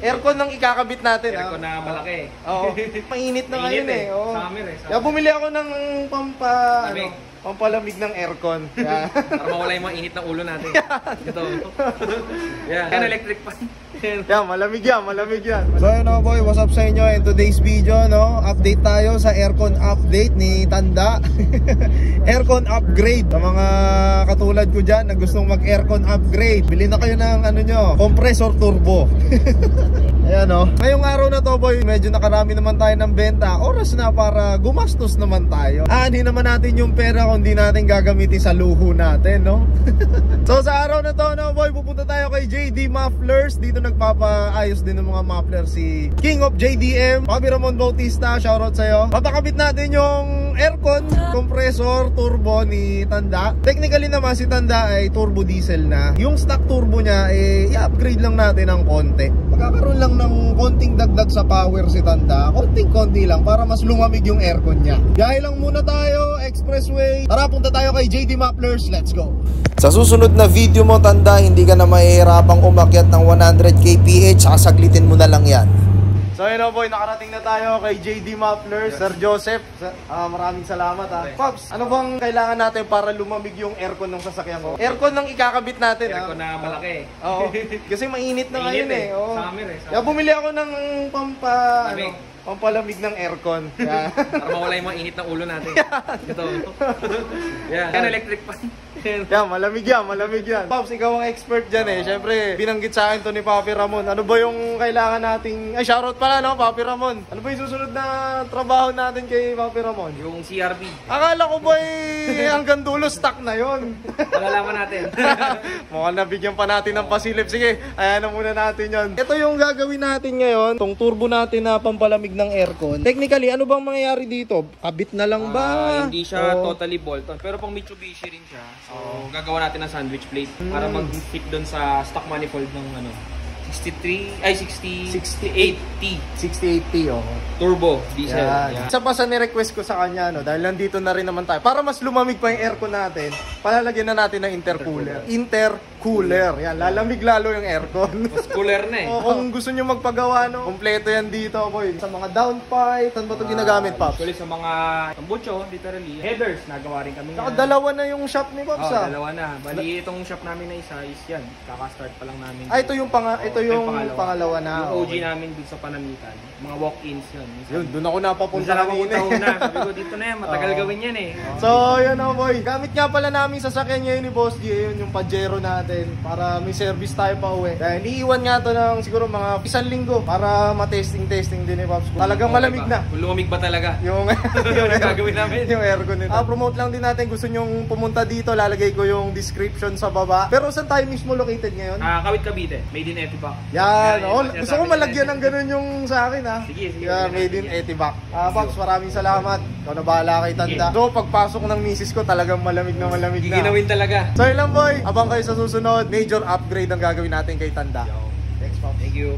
Aircon ang ikakabit natin. Aircon na malaki. Oo. Mainit na ngayon eh. Oo. Summer eh. Kaya bumili ako ng pampalamig ng aircon. Para mawala yung mga init ng ulo natin. Ito. Yan. Yan, electric fan. Yan, malamig yan, malamig yan. So yun mga boy, what's up sa inyo? In today's video, no, update tayo sa aircon update ni Tanda. Aircon upgrade. Sa mga katulad ko dyan na gustong mag-aircon upgrade, bili na kayo ng ano nyo, compressor turbo. Ayan o. Ngayong araw na to boy, medyo nakarami naman tayo ng benta. Oras na para gumastos naman tayo. Hindi naman natin yung pera kung di natin gagamitin sa luho natin, no? So sa araw na to, no boy, pupunta tayo kay JD Mufflers. Dito nagpapaayos din ng mga muffler si King of JDM, Papi Ramon Bautista. Shoutout sa'yo. Papakabit natin yung aircon compressor turbo ni Tanda. Technically naman si Tanda ay turbo diesel na. Yung stock turbo niya i-upgrade lang natin ng konti. Magkakaroon lang ng konting dagdag sa power si Tanda. Konting-konti lang para mas lumamig yung aircon niya. Biyahe lang muna tayo, expressway. Tara, punta tayo kay JD Mufflers. Let's go. Sa susunod na video mo, Tanda, hindi ka na mahihirapang umakyat ng 100 kph. Sasaglitin mo na lang yan. So yun boy, nakarating na tayo kay JD Mufflers, Sir Joseph. Maraming salamat ha. Pops, ano bang kailangan natin para lumamig yung aircon ng sasakyan ko? Aircon ang ikakabit natin. Aircon na malaki. Oo. Kasi mainit na ngayon eh. Summer eh. Kaya bumili ako ng pampalamig ng aircon. Para mawala yung mga init ng ulo natin. Ito. Yan, electric fan. Yan, malamig yan, malamig yan. Pops, ikaw ang expert dyan eh. Siyempre, binanggit sa akin to ni Papi Ramon. Ano ba yung kailangan nating... Ay, shoutout pala no, Papi Ramon. Ano ba yung susunod na trabaho natin kay Papi Ramon? Yung CRB. Akala ko ba hanggang dulo stock na yon. Malalaman natin. Mukhang nabigyan pa natin ng pasilip. Sige, ayan na muna natin yon. Ito yung gagawin natin ngayon. Itong turbo natin na pampalamig ng aircon. Technically, ano bang mangyayari dito? Kabit na lang ba? Hindi siya totally bolt-on. Pero pang Mitsubishi rin siya. So, gagawa natin ng sandwich plate para mag-fit doon sa stock manifold ng 68T. 68T, oh. Turbo diesel. Isa pa sa ni-request ko sa kanya, no, dahil nandito na rin naman tayo. Para mas lumamig pa yung aircon natin, palalagyan na natin ng intercooler. Intercooler. Yan, lalamig lalo yung aircon. Mas cooler na eh. Kung gusto nyo magpagawa, no, kompleto yan dito, boy. Sa mga downpipe, saan ba ito ginagamit, Pops? Actually, sa mga tambucho, literally, headers, nagawa rin kami. Dalawa na yung shop ni Pops, dalawa na. Bali, itong shop namin na isa is yan. Kaka-start pa lang namin. Ito yung pangalawa na. Yung OG namin dun sa Panamitan. Mga walk-ins yun. Yun, dun ako napapunta kanina. Sabi ko, dito na yan. Matagal gawin yan eh. So, yun o boy. Gamit nga pala namin sasakyan ngayon ni Boss G. Yun yung Pajero natin. Para may service tayo pa uwi. Dahil iiwan nga to ng siguro mga 1 linggo. Para matesting din ni Pops. Talagang malamig na. Kung lumamig ba talaga? Yung gagawin namin. Yung aircon nito. Promote lang din natin. Gusto nyong pumunta dito. Lalagay ko yung description sa baba. Pero saan tayo mismo located ngayon? Kawit Cavite. Made in Etibac. Yan. Gusto ko malagyan ng ganun yung sa akin ha. Sige. Yeah, made in Etibac. Pops, maraming salamat. Ikaw na bahala kay Tanda. So, pagpasok ng misis ko, talagang malamig na. Giginawin talaga. So, yun lang boy. Abang kayo sa susunod. Major upgrade ang gagawin natin kay Tanda. Thanks, Pops. Thank you.